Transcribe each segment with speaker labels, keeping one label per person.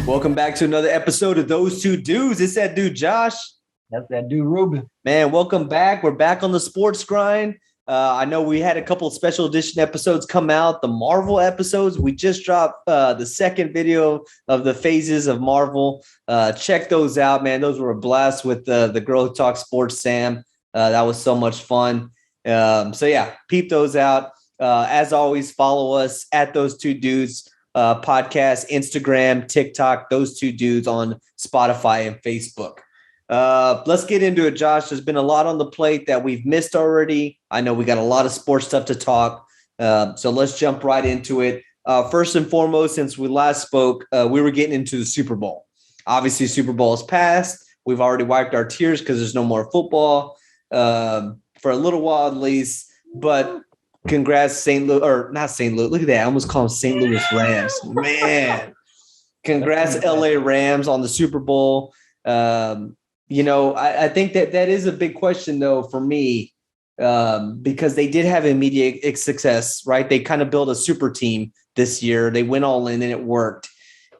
Speaker 1: Welcome back to another episode of Those Two Dudes. It's that dude, Josh.
Speaker 2: That's that dude, Ruben.
Speaker 1: Man, welcome back. We're back on the sports grind. I know we had a couple of special edition episodes come out, the Marvel episodes. We just dropped the second video of the phases of Marvel. Check those out, man. Those were a blast with the Girl Who Talks Sports, Sam. That was so much fun. Peep those out. As always, follow us at Those Two Dudes podcast, Instagram, TikTok, Those Two Dudes on Spotify and Facebook. Let's get into it, Josh. There's been a lot on the plate that we've missed already. I know we got a lot of sports stuff to talk. So let's jump right into it. First and foremost, since we last spoke, we were getting into the Super Bowl. Obviously, Super Bowl is past. We've already wiped our tears because there's no more football for a little while at least. But congrats, St. Louis, or not St. Louis. Look at that. I almost call them St. Louis Rams. Man, congrats, LA Rams on the Super Bowl. I think that is a big question, though, for me, because they did have immediate success, right? They kind of built a super team this year. They went all in and it worked.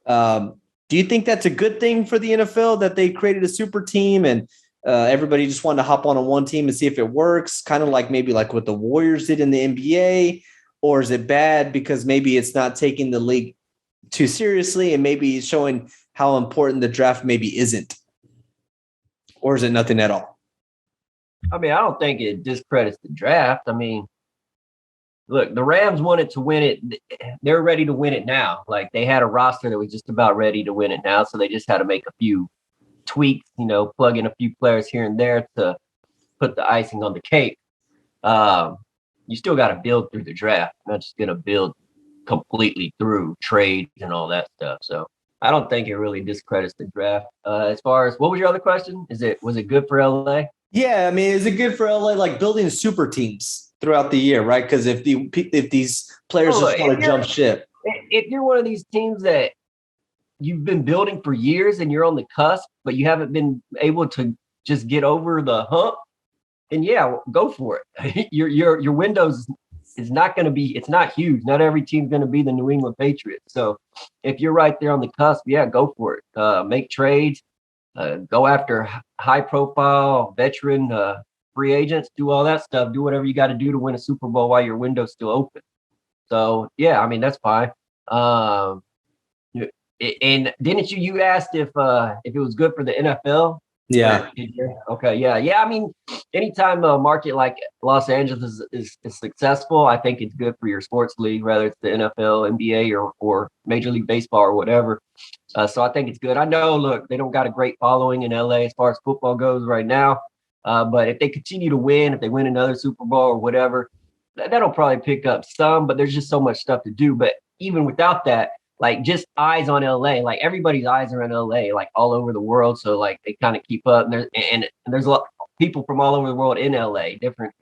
Speaker 1: Do you think that's a good thing for the NFL that they created a super team and everybody just wanted to hop on one team and see if it works, kind of like maybe like what the Warriors did in the NBA? Or is it bad because maybe it's not taking the league too seriously and maybe showing how important the draft maybe isn't? Or is it nothing at all?
Speaker 2: I mean, I don't think it discredits the draft. I mean, look, the Rams wanted to win it. They're ready to win it now. Like, they had a roster that was just about ready to win it now. So they just had to make a few tweaks, plug in a few players here and there to put the icing on the cake. You still got to build through the draft. You're not just going to build completely through trades and all that stuff. So I don't think it really discredits the draft. As far as what was your other question? Was it good for LA?
Speaker 1: Yeah, I mean, is it good for LA, like building super teams throughout the year, right? Because if these players just want to jump ship,
Speaker 2: if you're one of these teams that you've been building for years and you're on the cusp, but you haven't been able to just get over the hump, then yeah, go for it. Your windows is not going to be, it's not huge. Not every team's going to be the New England Patriots. So if you're right there on the cusp, yeah, go for it. Make trades, go after high profile veteran free agents, do all that stuff, do whatever you got to do to win a Super Bowl while your window's still open. So yeah, I mean, that's fine. And didn't you asked if it was good for the NFL?
Speaker 1: Yeah.
Speaker 2: Okay. Yeah. I mean, anytime a market like Los Angeles is successful, I think it's good for your sports league, whether it's the NFL, NBA, or Major League Baseball or whatever. So I think it's good. I know, look, they don't got a great following in LA as far as football goes right now. But if they continue to win, if they win another Super Bowl or whatever, that'll probably pick up some, but there's just so much stuff to do. But even without that, like just eyes on LA, like everybody's eyes are in LA, like all over the world. So like they kind of keep up, and there's a lot of people from all over the world in LA. Different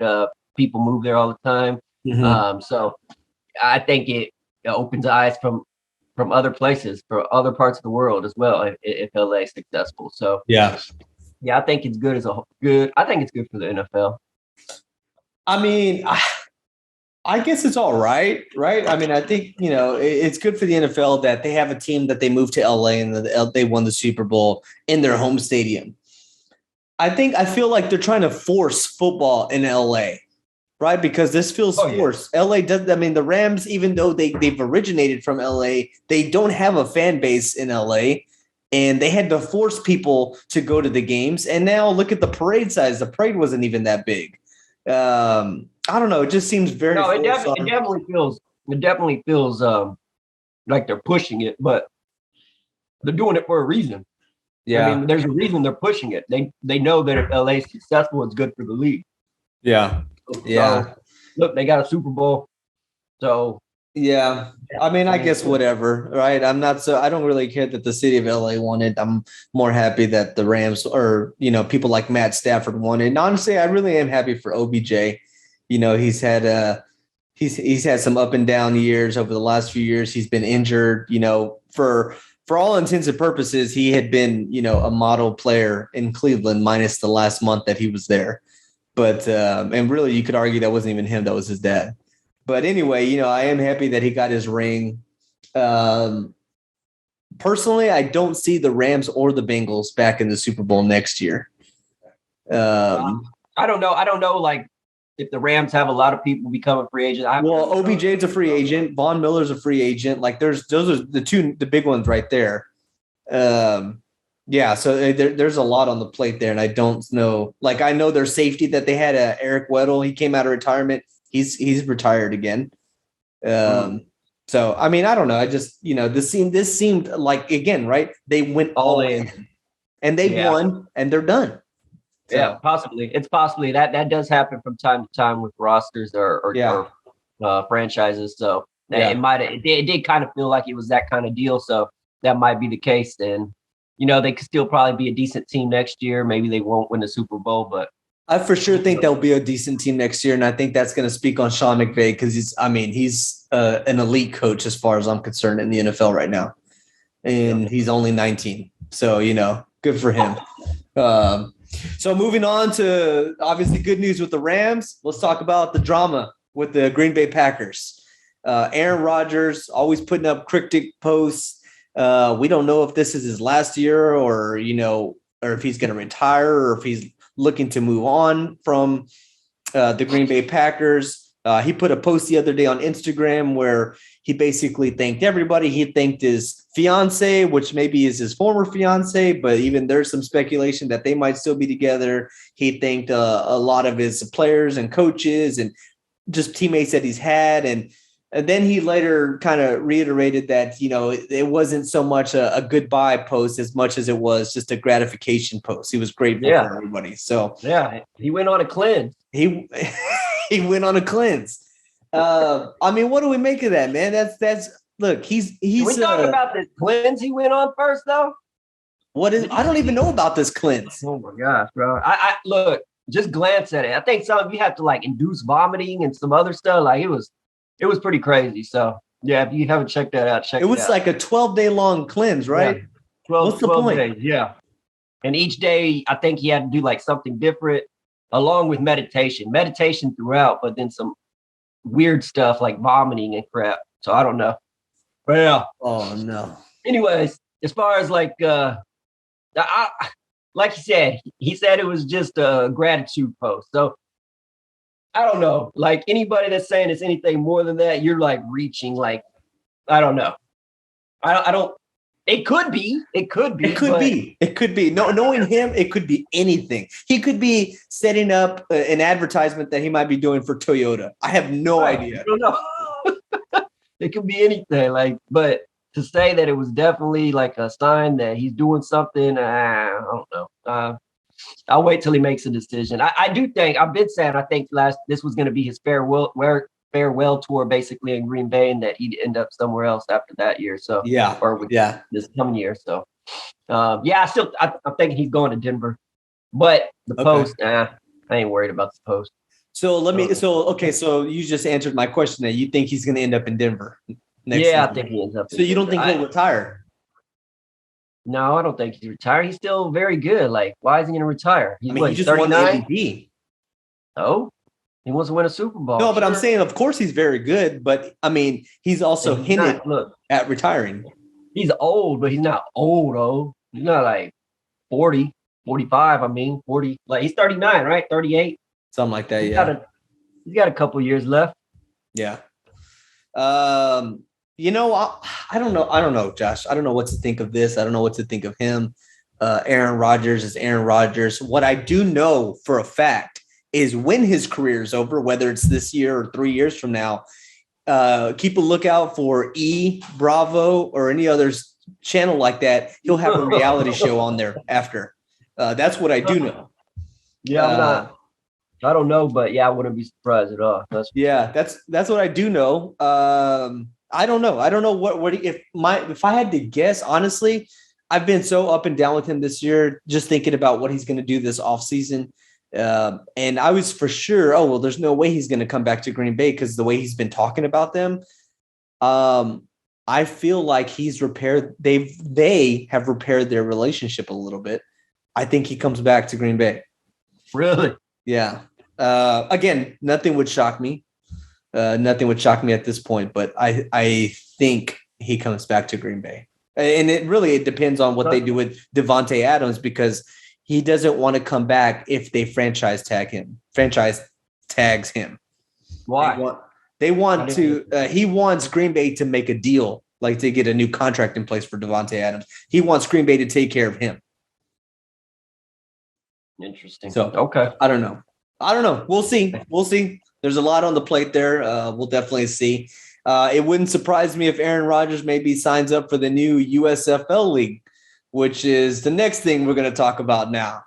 Speaker 2: people move there all the time. Mm-hmm. So I think it opens eyes from other places, for other parts of the world as well, if LA is successful. So yeah, I think it's good I think it's good for the NFL.
Speaker 1: I mean, I guess it's all right? I mean, I think, it's good for the NFL that they have a team that they moved to LA and they won the Super Bowl in their home stadium. I feel like they're trying to force football in LA, right? Because this feels forced. Yeah. LA does. I mean, the Rams, even though they've originated from LA, they don't have a fan base in LA, and they had to force people to go to the games. And now look at the parade size. The parade wasn't even that big. I don't know. It just seems very.
Speaker 2: No, it definitely feels like they're pushing it, but they're doing it for a reason. Yeah, I mean, there's a reason they're pushing it. They know that if LA is successful, it's good for the league.
Speaker 1: Yeah,
Speaker 2: So, look, they got a Super Bowl, so
Speaker 1: yeah. I mean, I guess whatever, right? I don't really care that the city of LA won it. I'm more happy that the Rams or people like Matt Stafford won it. And honestly, I really am happy for OBJ. He's had he's had some up and down years over the last few years. He's been injured. For all intents and purposes, he had been a model player in Cleveland, minus the last month that he was there. But and really, you could argue that wasn't even him; that was his dad. But anyway, I am happy that he got his ring. personally, I don't see the Rams or the Bengals back in the Super Bowl next year.
Speaker 2: I don't know. I don't know, like, if the Rams have a lot of people becoming free agents.
Speaker 1: Well, OBJ's a free agent. Von Miller's a free agent. Like, those are the big ones right there. Yeah, so there's a lot on the plate there, and I don't know. Like, I know their safety that they had, Eric Weddle. He came out of retirement. He's retired again. So I mean, I don't know. I just, this seemed like, again, right? They went all in, and they won, and they're done. So.
Speaker 2: Yeah, possibly. It's possibly that does happen from time to time with rosters or franchises. So it did kind of feel like it was that kind of deal. So that might be the case. And they could still probably be a decent team next year. Maybe they won't win the Super Bowl, but
Speaker 1: I for sure think they'll be a decent team next year. And I think that's going to speak on Sean McVay, because he's an elite coach as far as I'm concerned in the NFL right now. And he's only 19. So, good for him. So moving on to obviously good news with the Rams. Let's talk about the drama with the Green Bay Packers. Aaron Rodgers always putting up cryptic posts. We don't know if this is his last year or if he's going to retire or if he's looking to move on from the Green Bay Packers. He put a post the other day on Instagram where he basically thanked everybody. He thanked his fiance, which maybe is his former fiance, but even there's some speculation that they might still be together. He thanked a lot of his players and coaches and just teammates that he's had. And then he later kind of reiterated that, it wasn't so much a goodbye post as much as it was just a gratification post. He was grateful for everybody. So
Speaker 2: he went on a cleanse.
Speaker 1: He went on a cleanse. I mean, what do we make of that, man? That's look, he's
Speaker 2: Can we talk about this cleanse he went on first, though?
Speaker 1: I don't even know about this cleanse.
Speaker 2: Oh my gosh, bro. I look, just glance at it. I think some of you have to like induce vomiting and some other stuff. Like it was pretty crazy. So yeah, if you haven't checked that out, check it out.
Speaker 1: It was like a 12-day long cleanse, right?
Speaker 2: Yeah. 12,
Speaker 1: What's the point?
Speaker 2: days, yeah. And each day, I think he had to do like something different along with meditation throughout, but then some weird stuff like vomiting and crap. So I don't know. But yeah.
Speaker 1: Oh no.
Speaker 2: Anyways, as far as like like he said it was just a gratitude post. So I don't know. Like anybody that's saying it's anything more than that, you're like reaching. Like I don't know. I don't. It could be. It could be. No, knowing him, it could be anything. He could be setting up an advertisement that he might be doing for Toyota. I have no idea. I don't know. It could be anything. But to say that it was definitely like a sign that he's doing something, I don't know. I'll wait till he makes a decision. I do think I've been saying I think this was going to be his farewell tour basically in Green Bay, and that he'd end up somewhere else after that year. So this coming year. So I'm thinking he's going to Denver. But the post, I ain't worried about the post.
Speaker 1: So you just answered my question that you think he's going to end up in Denver next season.
Speaker 2: I think he ends up.
Speaker 1: So you don't think he'll retire?
Speaker 2: No, I don't think he's retired. He's still very good. Like, why is he going to retire?
Speaker 1: He just won the MVP.
Speaker 2: Oh, he wants to win a Super Bowl.
Speaker 1: No, but I'm saying, of course, he's very good. But I mean, he's also hinted at retiring.
Speaker 2: He's old, but he's not old. He's not like 40, 45. 40. Like he's 39, right? 38.
Speaker 1: Something like that.
Speaker 2: He's got a couple years left.
Speaker 1: Yeah. I don't know, Josh. I don't know what to think of this. I don't know what to think of him. Aaron Rodgers is Aaron Rodgers. What I do know for a fact is when his career is over, whether it's this year or 3 years from now, keep a lookout for Bravo or any other channel like that. He'll have a reality show on there after. That's what I do know.
Speaker 2: Yeah, I don't know, but I wouldn't be surprised at all.
Speaker 1: That's what I do know. I don't know. I don't know if I had to guess, honestly, I've been so up and down with him this year, just thinking about what he's going to do this offseason. And I was for sure, there's no way he's going to come back to Green Bay because the way he's been talking about them. I feel like he's repaired. They have repaired their relationship a little bit. I think he comes back to Green Bay.
Speaker 2: Really?
Speaker 1: Yeah. Again, nothing would shock me. Nothing would shock me at this point, but I think he comes back to Green Bay. And it depends on what they do with Devontae Adams, because he doesn't want to come back if they franchise tags him.
Speaker 2: Why?
Speaker 1: They want to. He wants Green Bay to make a deal, like to get a new contract in place for Devontae Adams. He wants Green Bay to take care of him.
Speaker 2: Interesting.
Speaker 1: So
Speaker 2: okay,
Speaker 1: I don't know. We'll see. There's a lot on the plate there. We'll definitely see. It wouldn't surprise me if Aaron Rodgers maybe signs up for the new USFL league, which is the next thing we're going to talk about now.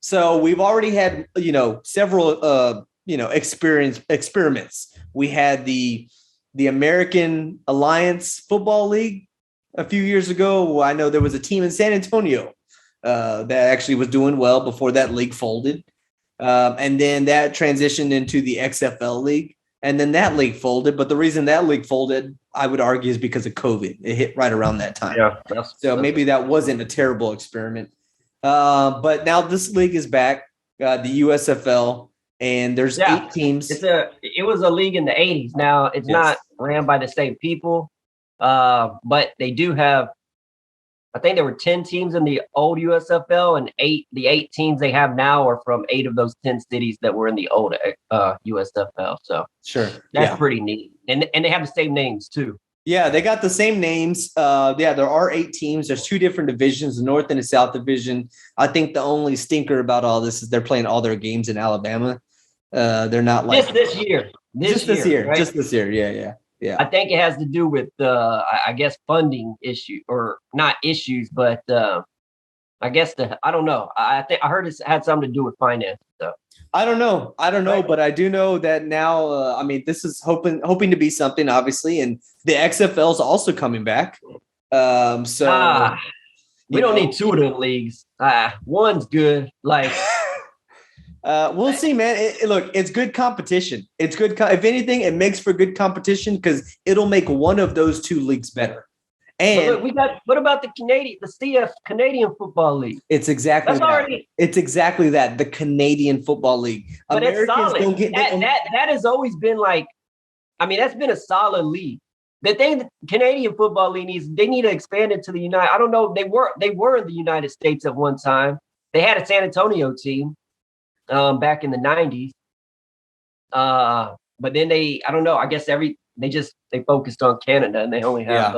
Speaker 1: So we've already had, several, experiments. We had the American Alliance Football League a few years ago. I know there was a team in San Antonio that actually was doing well before that league folded. And then that transitioned into the XFL league. And then that league folded. But the reason that league folded, I would argue, is because of COVID. It hit right around that time.
Speaker 2: Yeah.
Speaker 1: So maybe that wasn't a terrible experiment. But now this league is back, the USFL, and there's 8 teams.
Speaker 2: It was a league in the 80s. Now it's not ran by the same people, but they do have. I think there were 10 teams in the old USFL, and the 8 teams they have now are from 8 of those 10 cities that were in the old USFL. So
Speaker 1: sure,
Speaker 2: that's pretty neat. And they have the same names too.
Speaker 1: Yeah, they got the same names. There are 8 teams. There's 2 different divisions, the North and the South division. I think the only stinker about all this is they're playing all their games in Alabama. They're not like
Speaker 2: just this year. Just this
Speaker 1: year. Yeah.
Speaker 2: I think it has to do with I guess funding issue, or not issues, but I guess I don't know. I heard it had something to do with finance. So
Speaker 1: I don't know, but I do know that now. This is hoping to be something, obviously, and the XFL is also coming back. So
Speaker 2: we don't need 2 of them leagues. One's good. Like.
Speaker 1: We'll see, man. Look, it's good competition. It's good. If anything, it makes for good competition because it'll make one of those 2 leagues better. And
Speaker 2: look, what about the CF Canadian Football League?
Speaker 1: It's exactly It's exactly that. The Canadian Football League.
Speaker 2: But Americans it's solid. That has always been like, that's been a solid league. The thing the Canadian Football League needs, they need to expand it to the United. I don't know. They were in the United States at one time. They had a San Antonio team. Back in the 90s. But then I don't know, I guess they focused on Canada, and they only have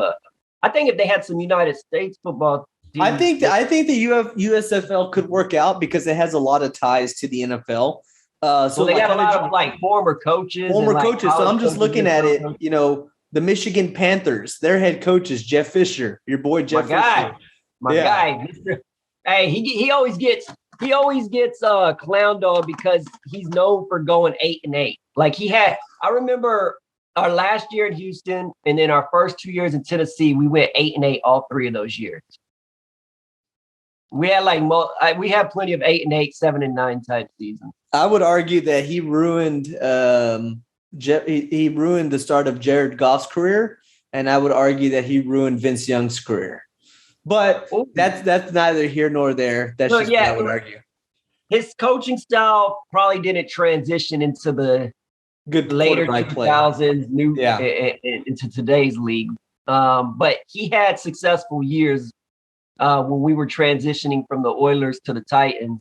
Speaker 2: I think if they had some United States football teams,
Speaker 1: I think the USFL could work out because it has a lot of ties to the NFL. So
Speaker 2: they got a lot of former coaches.
Speaker 1: So I'm just looking at it, the Michigan Panthers, their head coach is Jeff Fisher, your boy Jeff Fisher.
Speaker 2: My guy. Hey, he always gets clowned on because he's known for going 8-8. Like I remember our last year in Houston, and then our first 2 years in Tennessee, we went 8-8 all 3 of those years. We had we had plenty of 8-8, 7-9 type seasons.
Speaker 1: I would argue that he ruined he ruined the start of Jared Goff's career, and I would argue that he ruined Vince Young's career. But that's neither here nor there. That's just what I would argue.
Speaker 2: His coaching style probably didn't transition into the
Speaker 1: good
Speaker 2: later 2000s into today's league. But he had successful years when we were transitioning from the Oilers to the Titans.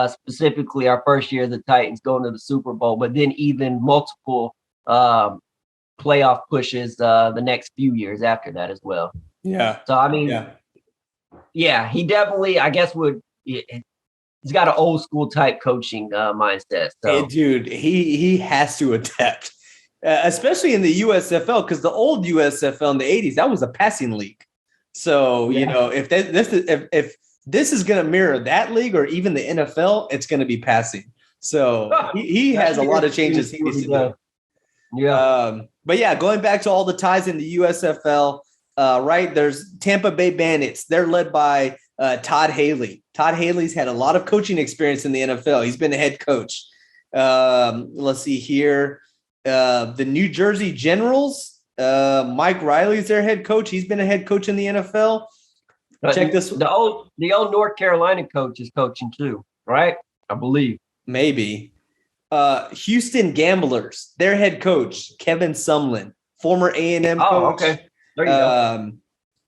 Speaker 2: Specifically, our first year as the Titans going to the Super Bowl, but then even multiple playoff pushes the next few years after that as well.
Speaker 1: Yeah.
Speaker 2: So yeah, he definitely, I guess, he's got an old school type coaching mindset. So.
Speaker 1: Hey, dude, he has to adapt, especially in the USFL, because the old USFL in the 80s, that was a passing league. So, if this is going to mirror that league or even the NFL, it's going to be passing. So he has a lot of changes he needs to do.
Speaker 2: Yeah.
Speaker 1: But yeah, going back to all the ties in the USFL, right? There's Tampa Bay Bandits. They're led by Todd Haley. Todd Haley's had a lot of coaching experience in the NFL. He's been a head coach. Let's see here. The New Jersey Generals. Mike Riley's their head coach. He's been a head coach in the NFL. Check this.
Speaker 2: The old North Carolina coach is coaching too, right? I believe.
Speaker 1: Maybe. Houston Gamblers. Their head coach, Kevin Sumlin, former A&M coach.
Speaker 2: Oh, okay. There you go.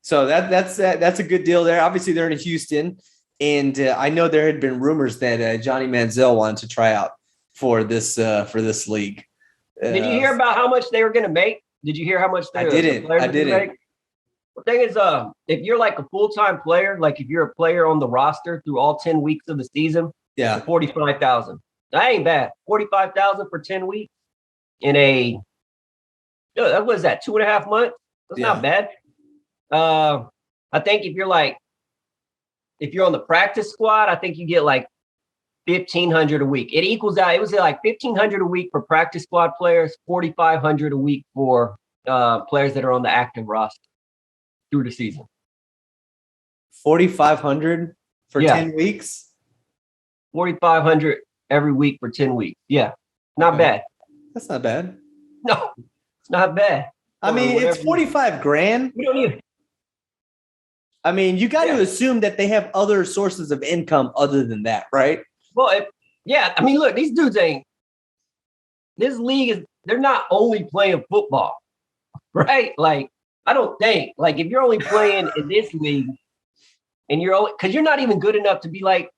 Speaker 1: So that's a good deal there. Obviously, they're in Houston, and I know there had been rumors that Johnny Manziel wanted to try out for this league.
Speaker 2: Did you hear about how much they were going to make? Did you hear how much
Speaker 1: I didn't.
Speaker 2: The players were gonna make? The thing is, if you're like a full-time player, like if you're a player on the roster through all 10 weeks of the season,
Speaker 1: yeah,
Speaker 2: $45,000. That ain't bad. $45,000 for 10 weeks that was that 2.5 months. That's not bad. I think if you're on the practice squad, I think you get like $1,500 a week. It equals out. It was like $1,500 a week for practice squad players, $4,500 a week for players that are on the active roster through the season.
Speaker 1: 4,500 for 10 weeks.
Speaker 2: 4,500 every week for 10 weeks. Yeah, not bad.
Speaker 1: That's not bad.
Speaker 2: No, it's not bad.
Speaker 1: I mean, it's 45 grand.
Speaker 2: We don't even.
Speaker 1: I mean, you got to assume that they have other sources of income other than that, right?
Speaker 2: Well, I mean, look, these dudes this league they're not only playing football, right? Like, I don't think, like, if you're only playing in this league and because you're not even good enough to be like,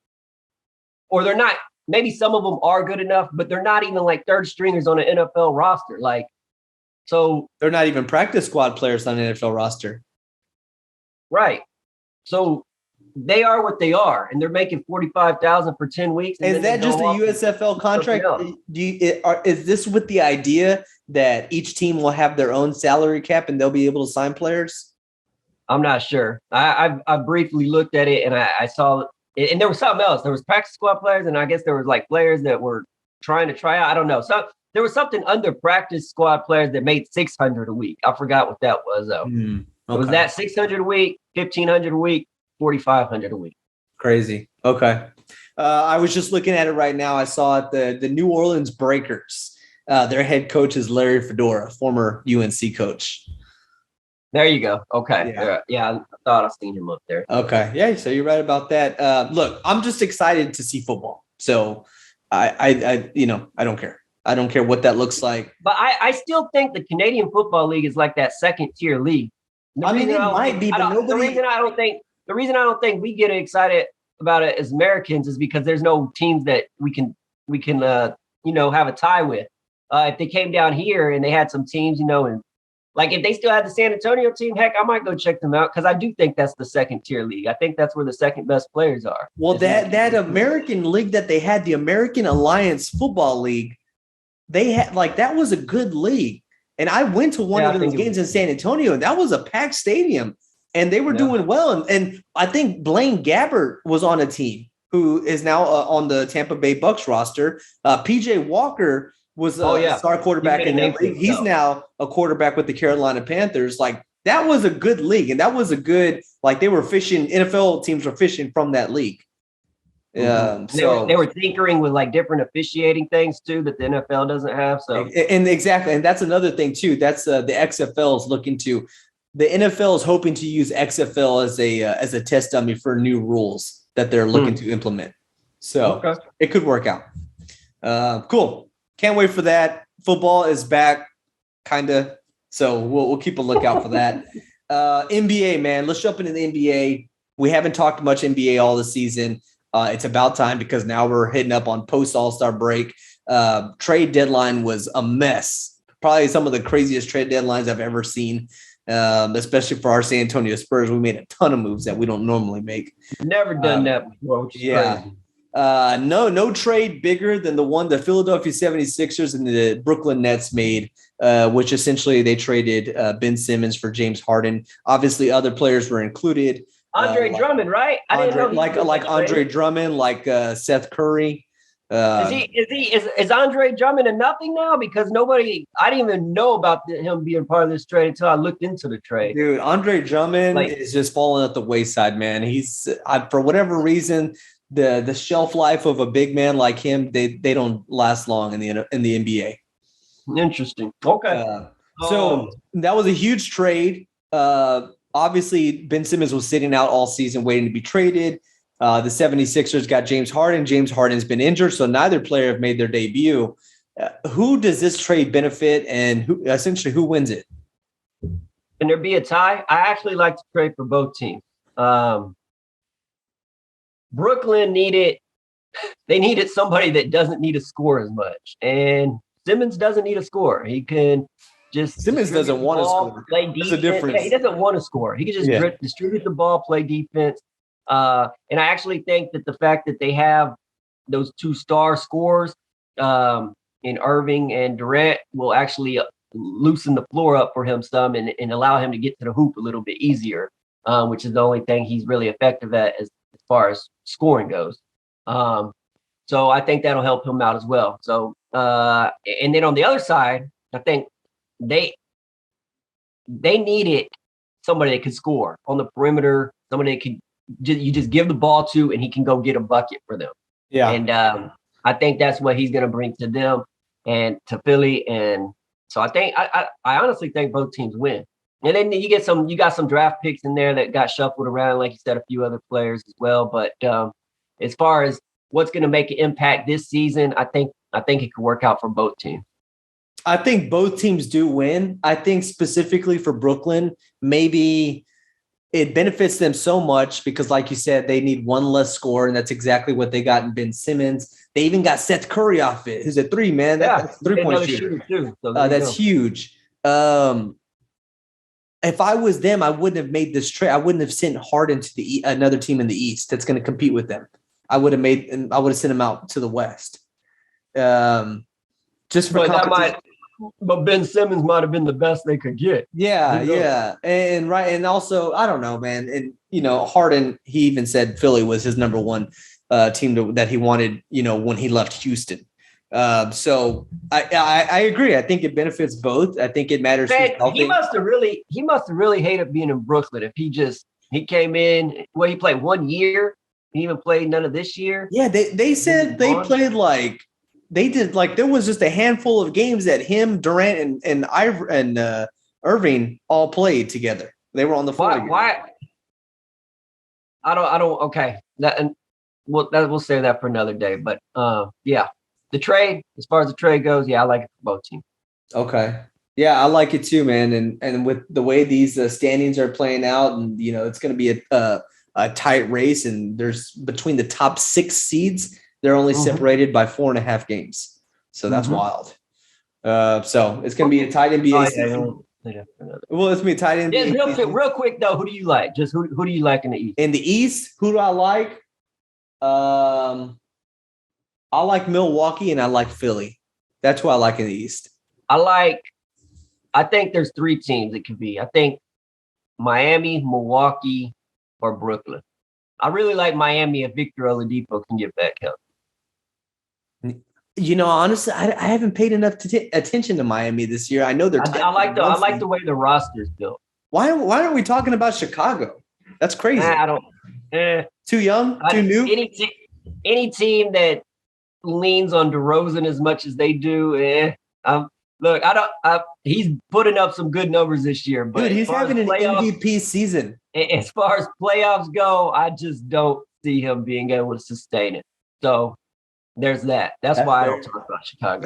Speaker 2: or they're not, maybe some of them are good enough, but they're not even like third stringers on an NFL roster. Like, so.
Speaker 1: They're not even practice squad players on an NFL roster.
Speaker 2: Right. So they are what they are, and they're making $45,000 for 10 weeks.
Speaker 1: Is that just a USFL contract? Is this with the idea that each team will have their own salary cap and they'll be able to sign players?
Speaker 2: I'm not sure. I briefly looked at it and I saw it, and there was something else. There was practice squad players, and I guess there was like players that were trying to try out. I don't know. So there was something under practice squad players that made $600 a week. I forgot what that was though. Okay. It was that $600 a week, $1,500 a week, $4,500 a week.
Speaker 1: Crazy. Okay. I was just looking at it right now. I saw it, the New Orleans Breakers. Their head coach is Larry Fedora, former UNC coach.
Speaker 2: There you go. Okay. Yeah, I thought I seen him up there.
Speaker 1: Okay. Yeah, so you're right about that. Look, I'm just excited to see football. So I don't care. I don't care what that looks like.
Speaker 2: But I still think the Canadian Football League is like that second tier league.
Speaker 1: I mean, it might be, but nobody.
Speaker 2: The reason I don't think we get excited about it as Americans is because there's no teams that we can have a tie with. If they came down here and they had some teams, and like if they still had the San Antonio team, heck, I might go check them out because I do think that's the second tier league. I think that's where the second best players are.
Speaker 1: Well, that American league that they had, the American Alliance Football League, they had that was a good league. And I went to one of those games in San Antonio, and that was a packed stadium, and they were doing well. And I think Blaine Gabbert was on a team who is now on the Tampa Bay Bucks roster. PJ Walker was a star quarterback in that league. He's now a quarterback with the Carolina Panthers. Like, that was a good league, and that was a good they were fishing. NFL teams were fishing from that league.
Speaker 2: So they were tinkering with different officiating things too that the NFL doesn't have. So
Speaker 1: and that's another thing too. That's the XFL is looking to. The NFL is hoping to use XFL as a test dummy for new rules that they're looking to implement. So it could work out. Cool. Can't wait for that. Football is back, kind of. So we'll keep a lookout for that. NBA, man. Let's jump into the NBA. We haven't talked much NBA all the season. It's about time because now we're hitting up on post All-Star break. Trade deadline was a mess. Probably some of the craziest trade deadlines I've ever seen, especially for our San Antonio Spurs. We made a ton of moves that we don't normally make.
Speaker 2: Never done that before, which is crazy.
Speaker 1: No trade bigger than the one the Philadelphia 76ers and the Brooklyn Nets made, which essentially they traded Ben Simmons for James Harden. Obviously, other players were included.
Speaker 2: Andre Drummond, right? I didn't know
Speaker 1: like Andre Drummond, like Seth Curry.
Speaker 2: Is Andre Drummond a nothing now? Because I didn't even know about him being part of this trade until I looked into the trade.
Speaker 1: Dude, Andre Drummond is just falling at the wayside, man. He's for whatever reason, the shelf life of a big man like him, they don't last long in the NBA.
Speaker 2: Interesting. Okay.
Speaker 1: So that was a huge trade. Obviously, Ben Simmons was sitting out all season waiting to be traded. The 76ers got James Harden. James Harden's been injured, so neither player have made their debut. Who does this trade benefit, and who wins it?
Speaker 2: Can there be a tie? I actually like to trade for both teams. Brooklyn needed somebody that doesn't need to score as much. And Simmons doesn't need a score. He can just
Speaker 1: Simmons doesn't want to score.
Speaker 2: play defense.
Speaker 1: There's a difference.
Speaker 2: Yeah, he doesn't want to score. He can just distribute the ball, play defense. And I actually think that the fact that they have those two star scorers in Irving and Durant will actually loosen the floor up for him some and allow him to get to the hoop a little bit easier, which is the only thing he's really effective at as far as scoring goes. So I think that'll help him out as well. So, and then on the other side, I think they needed somebody that could score on the perimeter, somebody that could you just give the ball to and he can go get a bucket for them. Yeah. And I think that's what he's going to bring to them and to Philly. And so I think I honestly think both teams win. And then you got some draft picks in there that got shuffled around, like you said, a few other players as well. But as far as what's going to make an impact this season, I think it could work out for both teams.
Speaker 1: I think both teams do win. I think specifically for Brooklyn, maybe it benefits them so much because, like you said, they need one less score, and that's exactly what they got in Ben Simmons. They even got Seth Curry off it, who's a 3, man. That's 3-point shooter too. So that's huge. If I was them, I wouldn't have made this trade. I wouldn't have sent Harden to another team in the East that's going to compete with them. I would have sent him out to the West. Just for competition.
Speaker 2: But Ben Simmons might have been the best they could get.
Speaker 1: Yeah. And also, I don't know, man. And, Harden, he even said Philly was his number one team that he wanted, when he left Houston. So I agree. I think it benefits both. I think it matters.
Speaker 2: Man, he must have really hated being in Brooklyn if he came in. Well, he played 1 year. He even played none of this year.
Speaker 1: Yeah, they said they played there was just a handful of games that him, Durant, and Irving all played together. They were on the floor.
Speaker 2: Why? I don't. Okay, we'll save that for another day. But yeah, the trade, as far as the trade goes, I like it for both teams.
Speaker 1: Okay. Yeah, I like it too, man. And with the way these standings are playing out, and it's going to be a tight race, and there's between the top 6 seeds. They're only separated by 4.5 games. So that's wild. So it's going to be a tight NBA season. Well, it's going to be a tight NBA season.
Speaker 2: Real quick, though, who do you like? Just who do you like in the East?
Speaker 1: In the East, who do I like? I like Milwaukee and I like Philly. That's who I like in the East.
Speaker 2: I think there's 3 teams it could be. I think Miami, Milwaukee, or Brooklyn. I really like Miami if Victor Oladipo can get back healthy.
Speaker 1: Honestly, I haven't paid enough attention to Miami this year. I know they're.
Speaker 2: I like the way the roster's built.
Speaker 1: Why aren't we talking about Chicago? That's crazy.
Speaker 2: I don't.
Speaker 1: Too young, too new.
Speaker 2: Any team that leans on DeRozan as much as they do. Look, he's putting up some good numbers this year, but
Speaker 1: dude, he's having an MVP season.
Speaker 2: As far as playoffs go, I just don't see him being able to sustain it. So there's that. That's why fair. I don't talk about Chicago.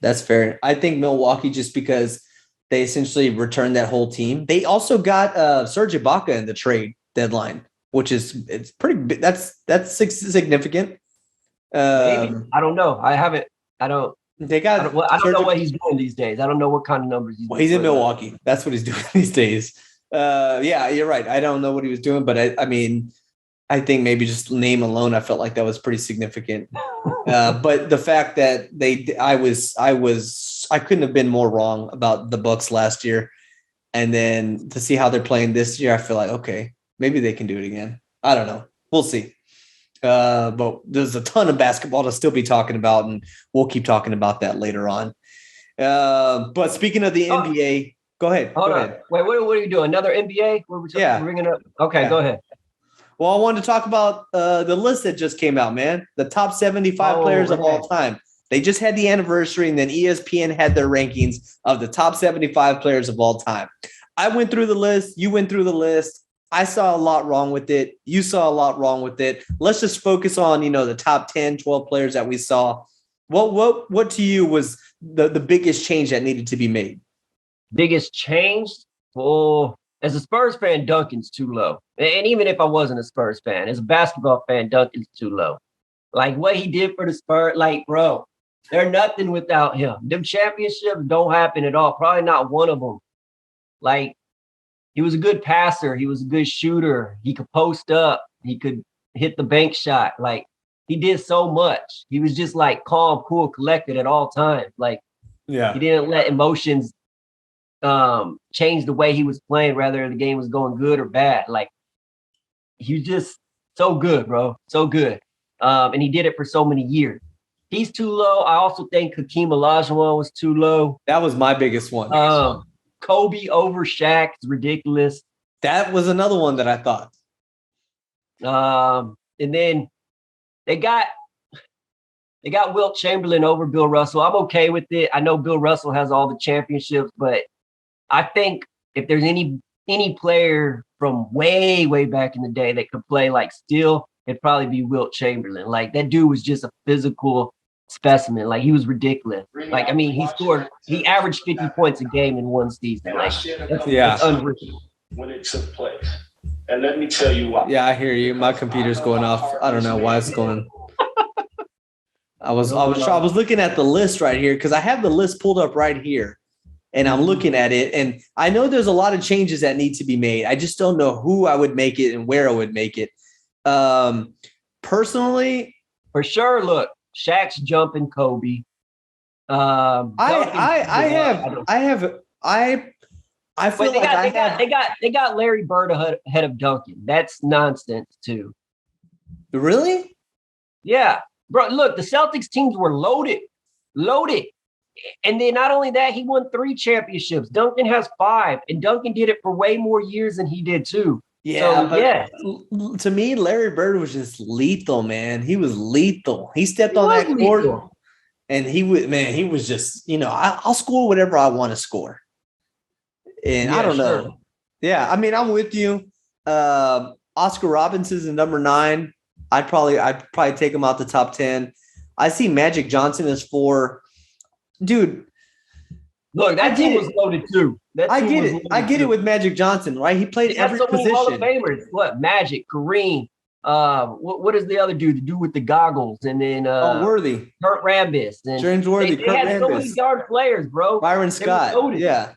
Speaker 1: That's fair. I think Milwaukee, just because they essentially returned that whole team. They also got Serge Ibaka in the trade deadline, which it's pretty big. That's significant.
Speaker 2: Maybe. I don't know. I don't know what he's doing these days. I don't know what kind of numbers he's doing.
Speaker 1: He's in Milwaukee. That's what he's doing these days. Yeah, you're right. I don't know what he was doing, but I think maybe just name alone, I felt like that was pretty significant. But the fact that I couldn't have been more wrong about the Bucks last year. And then to see how they're playing this year, I feel like, okay, maybe they can do it again. I don't know. We'll see. But there's a ton of basketball to still be talking about, and we'll keep talking about that later on. But speaking of the NBA, go ahead.
Speaker 2: Hold on. Wait, what are you doing? Another NBA? We're bringing up. Okay, go ahead.
Speaker 1: Well, I wanted to talk about the list that just came out, man. The top 75 players of all time. They just had the anniversary, and then ESPN had their rankings of the top 75 players of all time. I went through the list. You went through the list. I saw a lot wrong with it. You saw a lot wrong with it. Let's just focus on, the top 10, 12 players that we saw. What to you was the biggest change that needed to be made?
Speaker 2: Biggest change? Oh, as a Spurs fan, Duncan's too low. And even if I wasn't a Spurs fan, as a basketball fan, Duncan's too low. Like what he did for the Spurs, like, bro, they're nothing without him. Them championships don't happen at all. Probably not one of them. Like, he was a good passer. He was a good shooter. He could post up. He could hit the bank shot. Like, he did so much. He was just like calm, cool, collected at all times. Like,
Speaker 1: Yeah.
Speaker 2: he didn't let emotions change the way he was playing, whether the game was going good or bad. Like, he was just so good, bro. So good. And he did it for so many years. He's too low. I also think Hakeem Olajuwon was too low.
Speaker 1: That was my biggest one.
Speaker 2: Kobe over Shaq is ridiculous.
Speaker 1: That was another one that I thought.
Speaker 2: And then they got Wilt Chamberlain over Bill Russell. I'm okay with it. I know Bill Russell has all the championships, but I think if there's any player from way, way back in the day that could play like still, it'd probably be Wilt Chamberlain. Like, that dude was just a physical specimen. Like, he was ridiculous. Like, I mean, he averaged 50 points a game in one season. Like, that's unreal.
Speaker 3: When it took place. And let me tell you why.
Speaker 1: Yeah, I hear you. My computer's going off. I don't know why it's going. I was looking at the list right here because I have the list pulled up right here, and I'm looking at it, and I know there's a lot of changes that need to be made. I just don't know who I would make it and where I would make it. Personally,
Speaker 2: for sure. Look, Shaq's jumping Kobe. I feel like they got Larry Bird ahead of Duncan. That's nonsense too.
Speaker 1: Really?
Speaker 2: Yeah, bro. Look, the Celtics teams were loaded, and then not only that, he won 3 championships. Duncan has 5, and Duncan did it for way more years than he did too.
Speaker 1: Yeah, to me, Larry Bird was just lethal, man. He was lethal. He stepped on that court, and he was just, I'll score whatever I want to score. And I don't know. Yeah, I mean, I'm with you. Oscar Robinson's in number 9. I'd probably take him out the top 10. I see Magic Johnson as 4. Dude,
Speaker 2: look, that team was loaded too.
Speaker 1: I get it with Magic Johnson, right? He played every position.
Speaker 2: Hall of Famers. What? Magic, Kareem. What is the other dude? The dude with the goggles, and then
Speaker 1: Worthy,
Speaker 2: Kurt Rambis, and
Speaker 1: James Worthy.
Speaker 2: They had so many guard players, bro.
Speaker 1: Byron Scott. Yeah.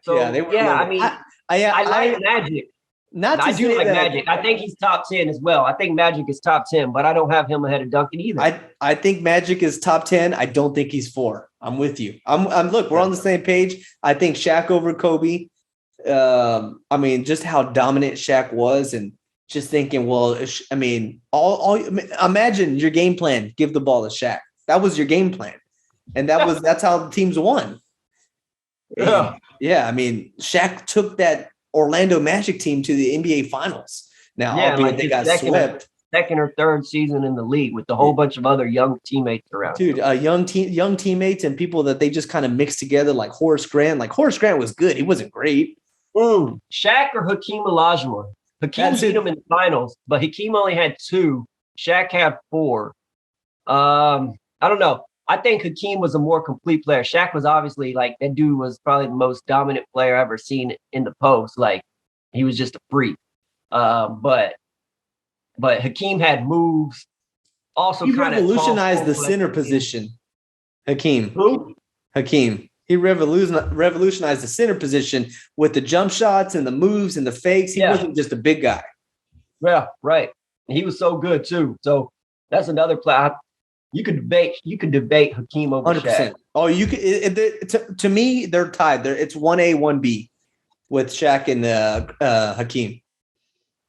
Speaker 2: So
Speaker 1: they were
Speaker 2: I mean, I like Magic. I do like Magic. I think he's top 10 as well. I think Magic is top 10, but I don't have him ahead of Duncan either.
Speaker 1: I think Magic is top 10. I don't think he's 4. I'm with you. Look, we're on the same page. I think Shaq over Kobe. I mean, just how dominant Shaq was, and just thinking, well, I mean, imagine your game plan. Give the ball to Shaq. That was your game plan, and that's how the teams won.
Speaker 2: Yeah.
Speaker 1: Yeah, I mean, Shaq took that Orlando Magic team to the NBA Finals. Now, albeit they got swept.
Speaker 2: Second or third season in the league with a whole bunch of other young teammates around.
Speaker 1: Dude, young teammates and people that they just kind of mixed together, like Horace Grant. Like, Horace Grant was good. He wasn't great.
Speaker 2: Shaq or Hakeem Olajuwon? Hakeem beat him in the finals, but Hakeem only had 2. Shaq had 4. I don't know. I think Hakeem was a more complete player. Shaq was obviously, like, that dude was probably the most dominant player I've ever seen in the post. Like, he was just a freak. But Hakeem had moves. Also,
Speaker 1: he revolutionized the center position. Hakeem.
Speaker 2: Who?
Speaker 1: Hakeem. He revolutionized the center position with the jump shots and the moves and the fakes. He wasn't just a big guy.
Speaker 2: Yeah, right. He was so good too. So that's another player. You could debate Hakeem over 100%. Shaq.
Speaker 1: Oh, you could. To me, they're tied. It's 1A, 1B with Shaq and Hakeem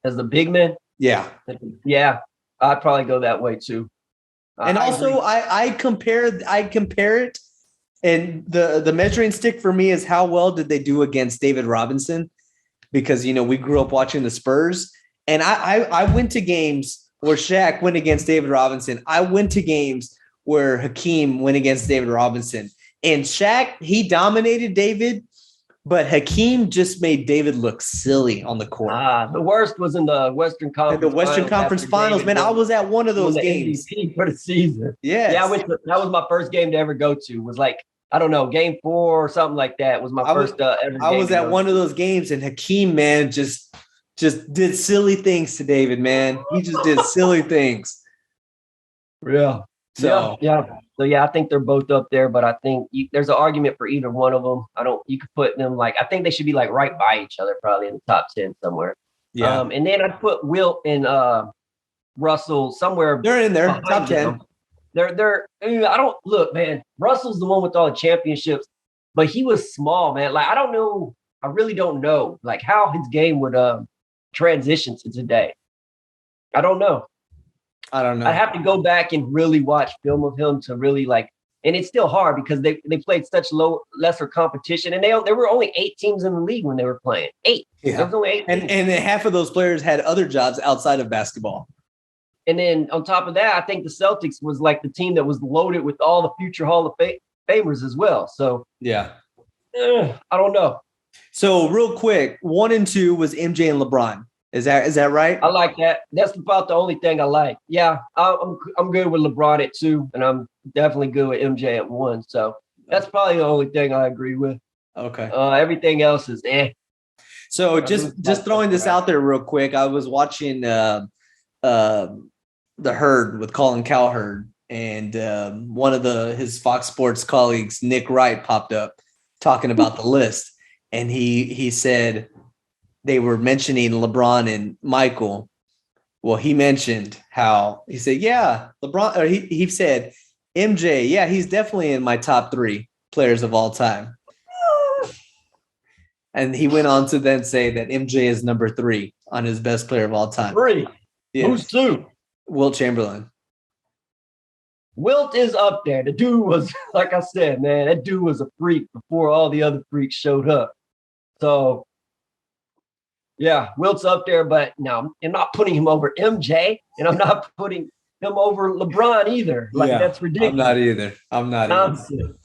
Speaker 2: as the big man.
Speaker 1: Yeah,
Speaker 2: I'd probably go that way too.
Speaker 1: And I compare it, and the measuring stick for me is how well did they do against David Robinson, because we grew up watching the Spurs, and I went to games where Shaq went against David Robinson. I went to games where Hakeem went against David Robinson. And Shaq, he dominated David, but Hakeem just made David look silly on the court.
Speaker 2: The worst was in the Western Conference.
Speaker 1: The Western Conference Finals, man. I was at one of those games.
Speaker 2: MVP for the season.
Speaker 1: Yeah.
Speaker 2: Yeah, that was my first game to ever go to. Was like I don't know, game 4 or something like that was my first ever.
Speaker 1: I was at one of those games, and Hakeem, man, just did silly things to David, man. He just did silly things.
Speaker 2: Yeah.
Speaker 1: So
Speaker 2: So I think they're both up there, but I think there's an argument for either one of them. You could put them I think they should be like right by each other, probably in the top 10 somewhere.
Speaker 1: Yeah.
Speaker 2: And then I'd put Wilt and Russell somewhere.
Speaker 1: They're in there, top 10.
Speaker 2: Them. They're I don't look, man. Russell's the one with all the championships, but he was small, man. Like, I don't know. I really don't know like how his game would transition to today. I don't know. I have to go back and really watch film of him to really and it's still hard because they played such lesser competition, and there were only 8 teams in the league when they were playing. 8.
Speaker 1: Yeah.
Speaker 2: There was only 8 teams.
Speaker 1: And half of those players had other jobs outside of basketball.
Speaker 2: And then on top of that, I think the Celtics was like the team that was loaded with all the future Hall of Famers as well. So
Speaker 1: yeah,
Speaker 2: I don't know.
Speaker 1: So real quick, 1 and 2 was MJ and LeBron. Is that right?
Speaker 2: I like that. That's about the only thing I like. Yeah, I'm good with LeBron at 2, and I'm definitely good with MJ at 1. So that's probably the only thing I agree with.
Speaker 1: Okay.
Speaker 2: Everything else is eh.
Speaker 1: So just throwing this out there real quick, I was watching The Herd with Colin Cowherd, and one of his Fox Sports colleagues, Nick Wright, popped up talking about the list, and he said they were mentioning LeBron and Michael. Well, he mentioned how he said, yeah, LeBron, or he said MJ, yeah, he's definitely in my top 3 players of all time. And he went on to then say that MJ is number 3 on his best player of all time.
Speaker 2: 3.
Speaker 1: Yeah.
Speaker 2: Who's 2?
Speaker 1: Wilt Chamberlain.
Speaker 2: Wilt is up there. The dude was, like I said, man, that dude was a freak before all the other freaks showed up. So, yeah, Wilt's up there, but no, I'm not putting him over MJ, and I'm not putting him over LeBron either. That's ridiculous.
Speaker 1: I'm not either.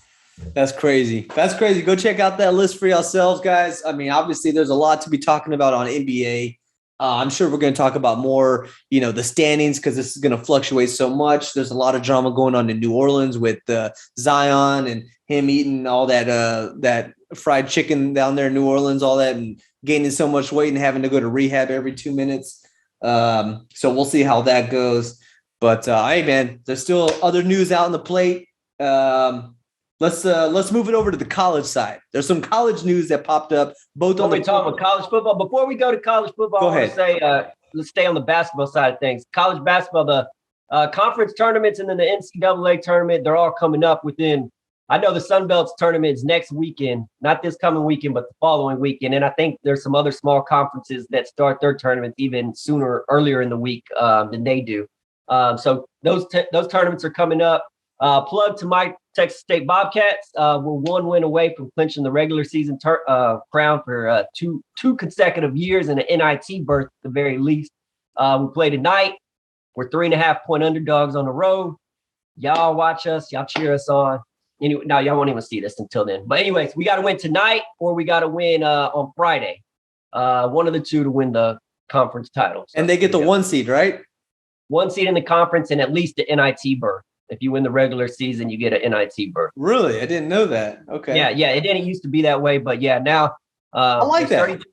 Speaker 1: That's crazy. Go check out that list for yourselves, guys. I mean, obviously, there's a lot to be talking about on NBA. I'm sure we're going to talk about more, the standings, because this is going to fluctuate so much. There's a lot of drama going on in New Orleans with Zion and him eating all that fried chicken down there in New Orleans, all that, and gaining so much weight and having to go to rehab every 2 minutes. So we'll see how that goes. But hey, man, there's still other news out on the plate. Let's move it over to the college side. There's some college news that popped up both on the
Speaker 2: talking about college football. Before we go to college football, I want to say let's stay on the basketball side of things. College basketball, the conference tournaments and then the NCAA tournament, they're all coming up within. I know the Sun Belt's tournament is next weekend, not this coming weekend, but the following weekend. And I think there's some other small conferences that start their tournaments even earlier in the week than they do. So those tournaments are coming up. Plug to my Texas State Bobcats. We're 1 win away from clinching the regular season crown for two consecutive years and an NIT berth at the very least. We play tonight. We're 3.5-point underdogs on the road. Y'all watch us. Y'all cheer us on. Anyway, no, y'all won't even see this until then. But anyways, we got to win tonight, or we got to win on Friday. One of the two to win the conference title. So
Speaker 1: and they get the 1 seed, right?
Speaker 2: 1 seed in the conference and at least the NIT berth. If you win the regular season, you get an NIT berth.
Speaker 1: Really? I didn't know that. Okay.
Speaker 2: Yeah. It didn't used to be that way, but yeah, now
Speaker 1: I like that.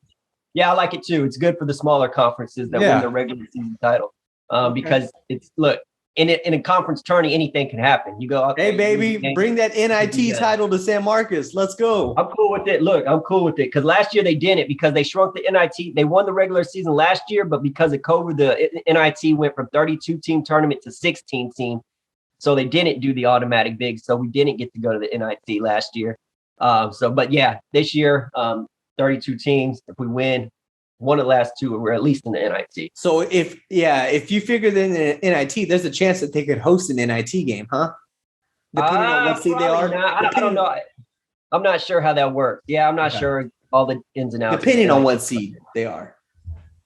Speaker 2: Yeah, I like it too. It's good for the smaller conferences that win the regular season title. Because it's in a conference tourney, anything can happen. You go, okay,
Speaker 1: hey baby, bring that NIT title to San Marcos. Let's go.
Speaker 2: I'm cool with it. Look, I'm cool with it because last year they didn't because they shrunk the NIT. They won the regular season last year, but because of COVID, the NIT went from 32-team tournament to 16-team. So they didn't do the automatic big. So we didn't get to go to the NIT last year. But yeah, this year, 32 teams. If we win one of the last 2, we're at least in the NIT.
Speaker 1: So if you figure in the NIT, there's a chance that they could host an NIT game, huh? Depending on what seed they are.
Speaker 2: I don't know. I'm not sure how that works. Yeah, I'm not sure all the ins and outs.
Speaker 1: Depending on what seed they are.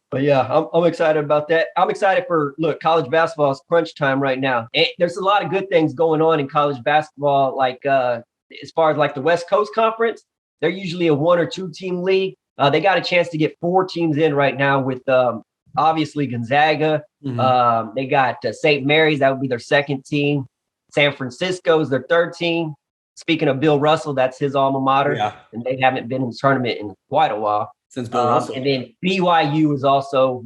Speaker 2: But yeah, I'm excited about that. I'm excited for college basketball is crunch time right now. And there's a lot of good things going on in college basketball. Like as far as like the West Coast Conference, they're usually a 1 or 2 team league. They got a chance to get 4 teams in right now with obviously Gonzaga. Mm-hmm. They got St. Mary's. That would be their 2nd team. San Francisco is their 3rd team. speaking of Bill Russell, that's his alma mater,
Speaker 1: Yeah.
Speaker 2: and they haven't been in the tournament in quite a while.
Speaker 1: Since Bill Russell.
Speaker 2: And then BYU is also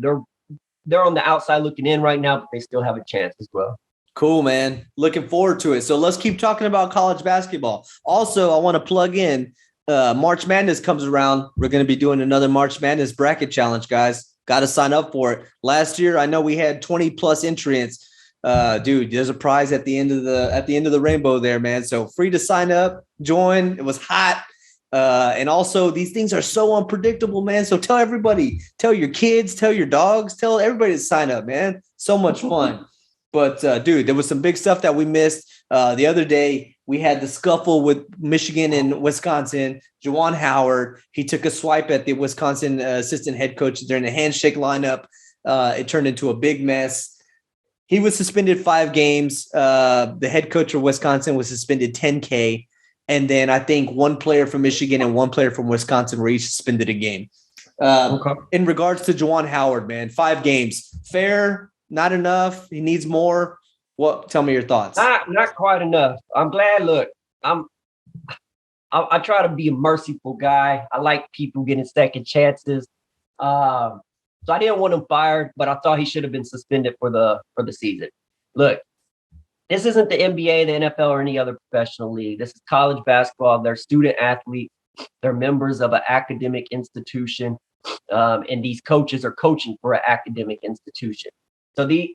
Speaker 2: they're on the outside looking in right now, but they still have a chance as well.
Speaker 1: Cool, man. Looking forward to it. So let's keep talking about college basketball. Also, I want to plug in March Madness comes around. We're going to be doing another March Madness bracket challenge, guys. Got to sign up for it. Last year, I know we had 20 plus entrants. Dude, there's a prize at the end of the rainbow there, man. So free to sign up, join. It was hot. And also these things are so unpredictable, man. So tell everybody, tell your kids, tell your dogs, tell everybody to sign up, man. So much fun. But dude, there was some big stuff that we missed. The other day we had the scuffle with Michigan and Wisconsin. Juwan Howard, he took a swipe at the Wisconsin assistant head coach during the handshake lineup. It turned into a big mess. He was suspended 5 games. The head coach of Wisconsin was suspended 10K. And then I think one player from Michigan and one player from Wisconsin were each suspended a game. In regards to Juwan Howard, man, 5 games. Fair, not enough. He needs more. Tell me your thoughts.
Speaker 2: Not quite enough. I'm glad. Look, I try to be a merciful guy. I like people getting second chances. So I didn't want him fired, but I thought he should have been suspended for the season. Look, this isn't the NBA, the NFL, or any other professional league. This is college basketball. They're student athletes. They're members of an academic institution, and these coaches are coaching for an academic institution. So they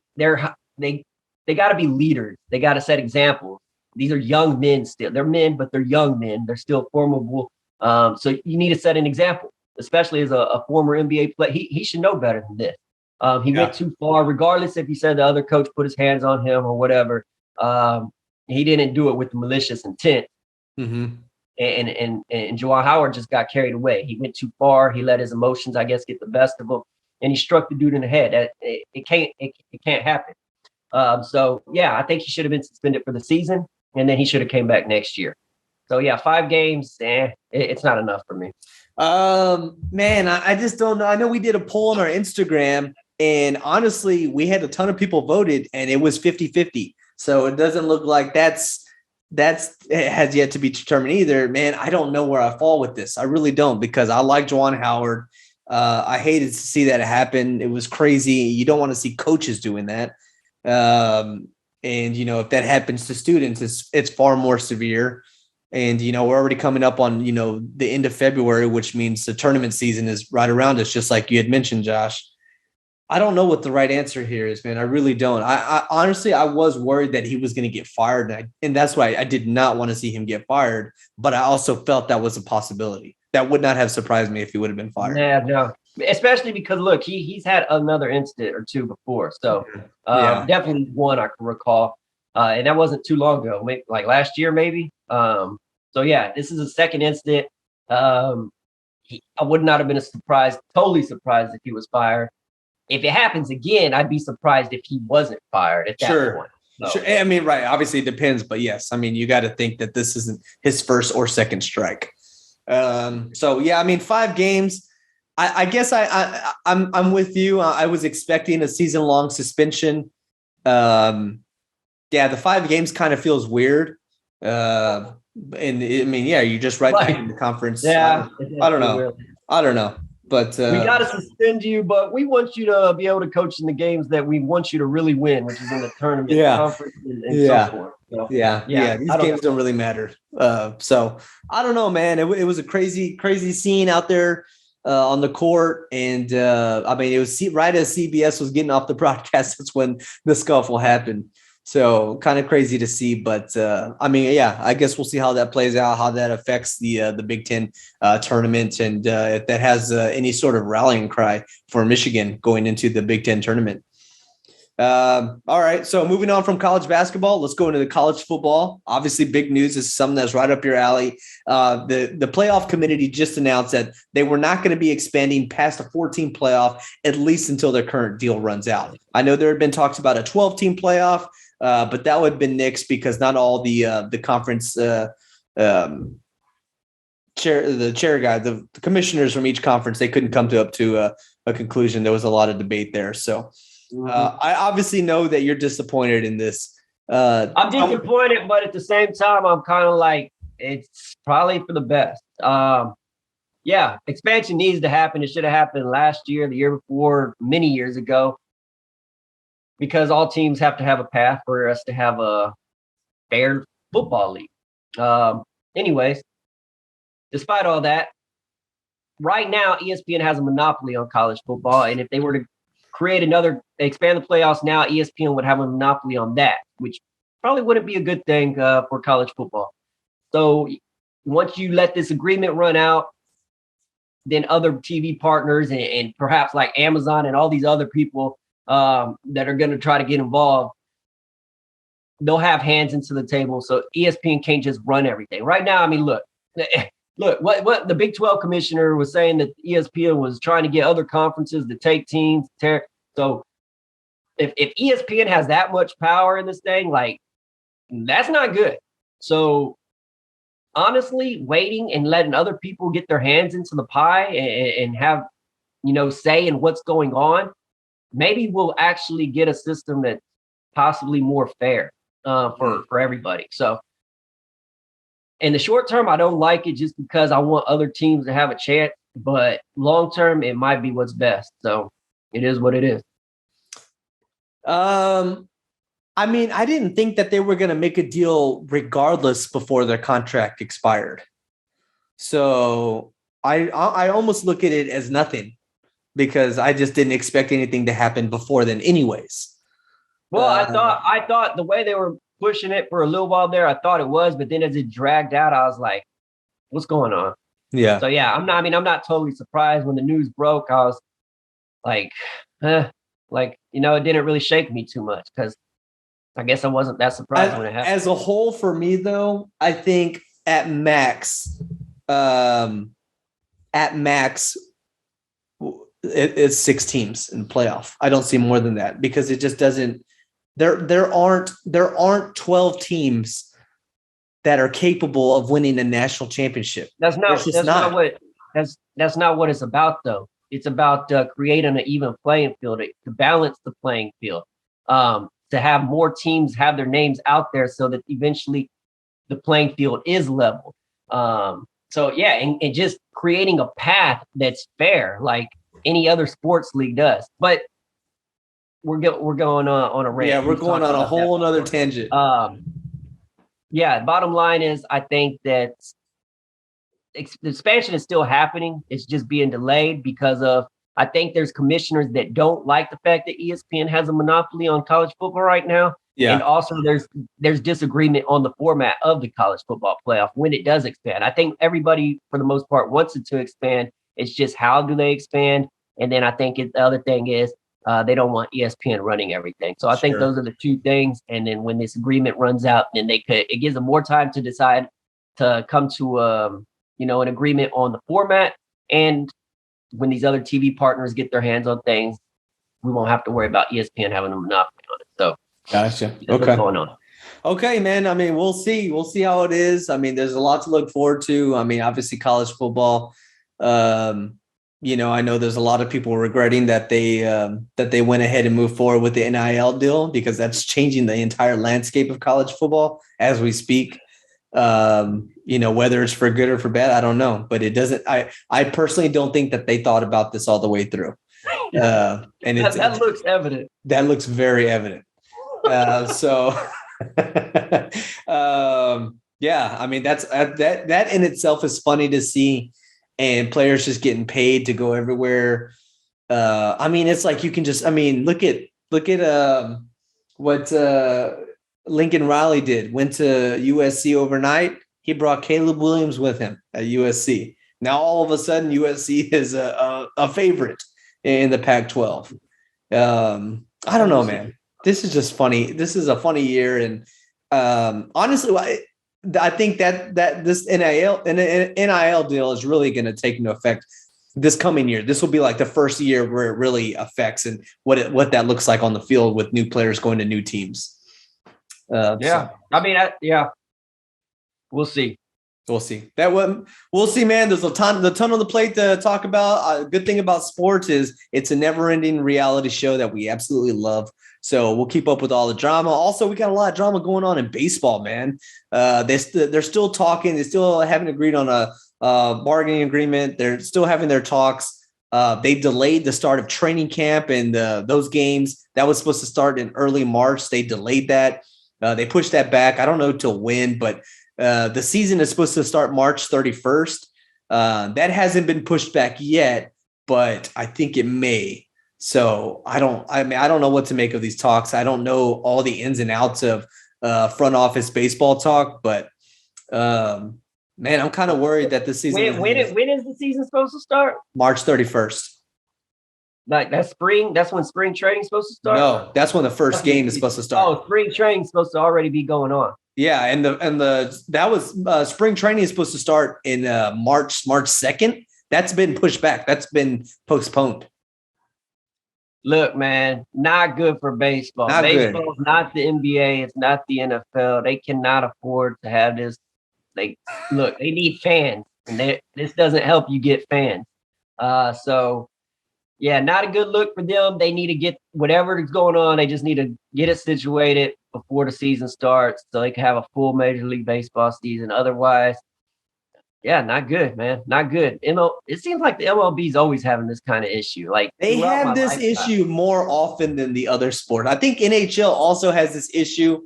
Speaker 2: got to be leaders. They got to set examples. These are young men still. They're men, but they're young men. They're still formable. So you need to set an example, especially as a former NBA player. He should know better than this. He went too far, regardless if he said the other coach put his hands on him or whatever. He didn't do it with malicious intent. Mm-hmm. And Juwan Howard just got carried away. He went too far. He let his emotions, I guess, get the best of him, and he struck the dude in the head. It can't happen. So yeah, I think he should have been suspended for the season, and then he should have came back next year. So yeah, 5 games, it's not enough for me.
Speaker 1: Man, I just don't know. I know we did a poll on our Instagram, and honestly, we had a ton of people voted, and it was 50-50. So it doesn't look like that's it has yet to be determined either. Man, I don't know where I fall with this. I really don't, because I like Juwan Howard. I hated to see that happen. It was crazy. You don't want to see coaches doing that. And if that happens to students, it's far more severe. And, we're already coming up on, the end of February, which means the tournament season is right around us, just like you had mentioned, Josh. I don't know what the right answer here is, man. I really don't. I honestly, I was worried that he was going to get fired. And that's why I did not want to see him get fired. But I also felt that was a possibility. That would not have surprised me if he would have been fired.
Speaker 2: Yeah, no. Especially because, look, he's had another incident or two before. So definitely one I can recall. And that wasn't too long ago, maybe, like last year, maybe. So, yeah, this is a second incident. I would not have been totally surprised if he was fired. If it happens again, I'd be surprised if he wasn't fired at that point. So.
Speaker 1: Sure. I mean, right. Obviously, it depends. But, yes, I mean, you got to think that this isn't his first or second strike. So, yeah, I mean, 5 games. I guess I'm with you. I was expecting a season-long suspension. The 5 games kind of feels weird. And you're just right back in the conference.
Speaker 2: Yeah,
Speaker 1: I don't know. Weird. I don't know. But
Speaker 2: we got to suspend you, but we want you to be able to coach in the games that we want you to really win, which is in the tournament, conference, and so forth. So, these games don't really matter. So I don't know, man. It was a crazy, crazy scene out there on the court, and it was right as CBS was getting off the broadcast. That's when the scuffle happened. So kind of crazy to see, but I guess we'll see how that plays out, how that affects the Big Ten tournament, and if that has any sort of rallying cry for Michigan going into the Big Ten tournament. All right, so moving on from college basketball, let's go into the college football. Obviously, big news. This is something that's right up your alley. The playoff committee just announced that they were not going to be expanding past a 14 playoff, at least until their current deal runs out. I know there had been talks about a 12-team playoff. But that would have been nixed because not all the conference chair guy, the commissioners from each conference, they couldn't come up to a conclusion. There was a lot of debate there. So I obviously know that you're disappointed in this. I'm disappointed, but at the same time, I'm kind of like, it's probably for the best. Yeah, expansion needs to happen. It should have happened last year, the year before, many years ago, because all teams have to have a path for us to have a fair football league. Anyways, despite all that, right now ESPN has a monopoly on college football, and if they were to expand the playoffs now, ESPN would have a monopoly on that, which probably wouldn't be a good thing for college football. So once you let this agreement run out, then other TV partners and perhaps like Amazon and all these other people that are going to try to get involved, they'll have hands into the table. So ESPN can't just run everything. Right now, I mean, look, what the Big 12 commissioner was saying, that ESPN was trying to get other conferences to take teams. So if ESPN has that much power in this thing, like, that's not good. So honestly, waiting and letting other people get their hands into the pie and have, say in what's going on, maybe we'll actually get a system that's possibly more fair for everybody. So in the short term, I don't like it just because I want other teams to have a chance, but long term, it might be what's best. So it is what it is.
Speaker 1: I mean, I didn't think that they were going to make a deal regardless before their contract expired. So I almost look at it as nothing, because I just didn't expect anything to happen before then anyways.
Speaker 2: Well, I thought the way they were pushing it for a little while there, I thought it was, but then as it dragged out, I was like, what's going on?
Speaker 1: Yeah.
Speaker 2: So yeah, I'm not totally surprised when the news broke. I was like, it didn't really shake me too much, because I guess I wasn't that surprised when it happened.
Speaker 1: As a whole, for me, though, I think at max, it's 6 teams in the playoff. I don't see more than that, because it just doesn't. There aren't 12 teams that are capable of winning a national championship. That's not
Speaker 2: what it's about, though. It's about creating an even playing field, to balance the playing field. To have more teams have their names out there so that eventually the playing field is level. So yeah, and just creating a path that's fair, like any other sports league does. But we're going on a rant.
Speaker 1: Yeah, we're going on a whole nother tangent.
Speaker 2: Yeah, bottom line is, I think that the expansion is still happening. It's just being delayed because of, I think there's commissioners that don't like the fact that ESPN has a monopoly on college football right now. Yeah. And also there's disagreement on the format of the college football playoff when it does expand. I think everybody, for the most part, wants it to expand. It's just, how do they expand? And then I think the other thing is they don't want ESPN running everything. So I think those are the two things. And then when this agreement runs out, then it gives them more time to decide to come to an agreement on the format. And when these other TV partners get their hands on things, we won't have to worry about ESPN having a monopoly on it. So,
Speaker 1: gotcha.
Speaker 2: Okay. What's going on?
Speaker 1: Okay, man. I mean, we'll see. We'll see how it is. I mean, there's a lot to look forward to. I mean, obviously, college football. I know there's a lot of people regretting that they went ahead and moved forward with the NIL deal, because that's changing the entire landscape of college football as we speak. Whether it's for good or for bad, I don't know, but it doesn't. I personally don't think that they thought about this all the way through. And
Speaker 2: that looks evident.
Speaker 1: That looks very evident. Yeah, I mean, that in itself is funny to see, and players just getting paid to go everywhere. I mean, it's like, you can just, I mean, look at what Lincoln Riley did. Went to USC overnight. He brought Caleb Williams with him at USC. Now all of a sudden USC is a favorite in the Pac-12. I don't know, man. This is just funny. This is a funny year, and honestly, I think that this NIL deal is really going to take into effect this coming year. This will be like the first year where it really affects, and what that looks like on the field with new players going to new teams.
Speaker 2: I mean, we'll see.
Speaker 1: We'll see. We'll see, man. There's a ton on the plate to talk about. Good thing about sports is it's a never-ending reality show that we absolutely love. So we'll keep up with all the drama. Also, we got a lot of drama going on in baseball, man. They're still talking. They still haven't agreed on a bargaining agreement. They're still having their talks. They delayed the start of training camp and those games that was supposed to start in early March. They delayed that. They pushed that back. I don't know till when, but the season is supposed to start March 31st. That hasn't been pushed back yet, but I think it may. So I don't know what to make of these talks. I don't know all the ins and outs of front office baseball talk, but man, I'm kind of worried that the season.
Speaker 2: When is the season supposed to start?
Speaker 1: March 31st.
Speaker 2: Like that's spring. That's when spring training is supposed to start.
Speaker 1: No, that's when the first game is supposed to start.
Speaker 2: Oh, spring training is supposed to already be going on.
Speaker 1: Yeah, and that was spring training is supposed to start in March 2nd. That's been pushed back. That's been postponed.
Speaker 2: Look, man, not good for baseball. Baseball's not the NBA. It's not the NFL. They cannot afford to have this. They need fans, and this doesn't help you get fans. So, yeah, not a good look for them. They need to get whatever is going on. They just need to get it situated before the season starts so they can have a full Major League Baseball season. Otherwise, yeah, not good, man. Not good. It seems like the MLB is always having this kind of issue. Like
Speaker 1: they have this issue more often than the other sport. I think NHL also has this issue,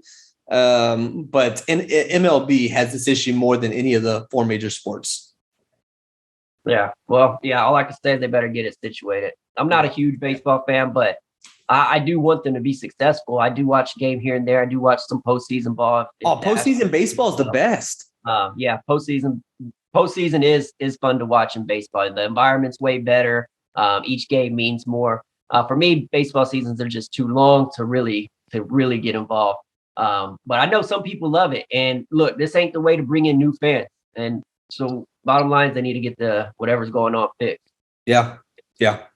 Speaker 1: but MLB has this issue more than any of the four major sports.
Speaker 2: Yeah, well, yeah, all I can say is they better get it situated. I'm not a huge baseball fan, but I do want them to be successful. I do watch a game here and there. I do watch some postseason ball.
Speaker 1: Postseason baseball is the best.
Speaker 2: Yeah, postseason is fun to watch in baseball. The environment's way better. Each game means more. For me, baseball seasons are just too long to really get involved. But I know some people love it. And look, this ain't the way to bring in new fans. And so bottom line is they need to get the whatever's going on fixed.
Speaker 1: Yeah,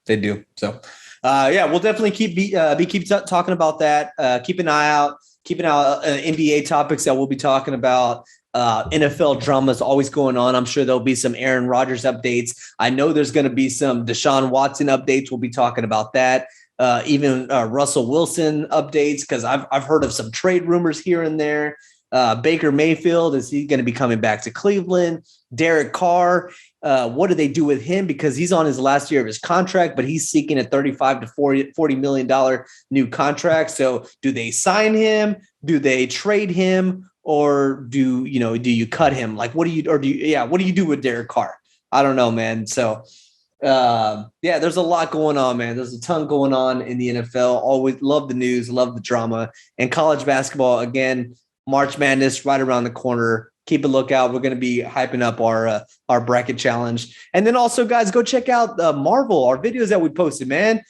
Speaker 1: they do. So, we'll definitely keep talking about that. Keep an eye out NBA topics that we'll be talking about. NFL drama is always going on. I'm sure there'll be some Aaron Rodgers updates. I know there's going to be some Deshaun Watson updates. We'll be talking about that. Even Russell Wilson updates, because I've heard of some trade rumors here and there. Baker Mayfield, is he going to be coming back to Cleveland? Derek Carr, what do they do with him? Because he's on his last year of his contract, but he's seeking a $35 to $40 million new contract. So do they sign him? Do they trade him? Or do you cut him? Like, what do you do with Derek Carr? I don't know, man. So, there's a lot going on, man. There's a ton going on in the NFL. Always love the news, love the drama. And college basketball, again, March Madness right around the corner. Keep a lookout. We're going to be hyping up our bracket challenge. And then also, guys, go check out Marvel, our videos that we posted, man.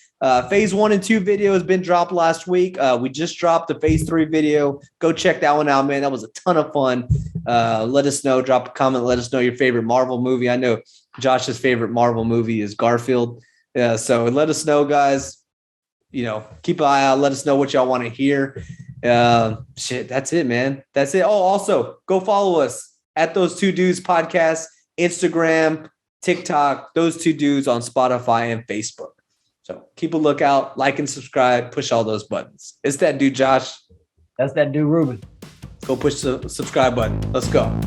Speaker 1: Phase 1 and 2 video has been dropped last week. We just dropped the Phase 3 video. Go check that one out, man. That was a ton of fun. Let us know. Drop a comment. Let us know your favorite Marvel movie. I know Josh's favorite Marvel movie is Garfield. So let us know, guys. Keep an eye out. Let us know what y'all want to hear. That's it, man. That's it. Oh, also go follow us at Those Two Dudes Podcast, Instagram, TikTok, Those Two Dudes on Spotify and Facebook. So keep a lookout, like and subscribe, push all those buttons. It's that dude, Josh.
Speaker 2: That's that dude, Ruben.
Speaker 1: Go push the subscribe button. Let's go.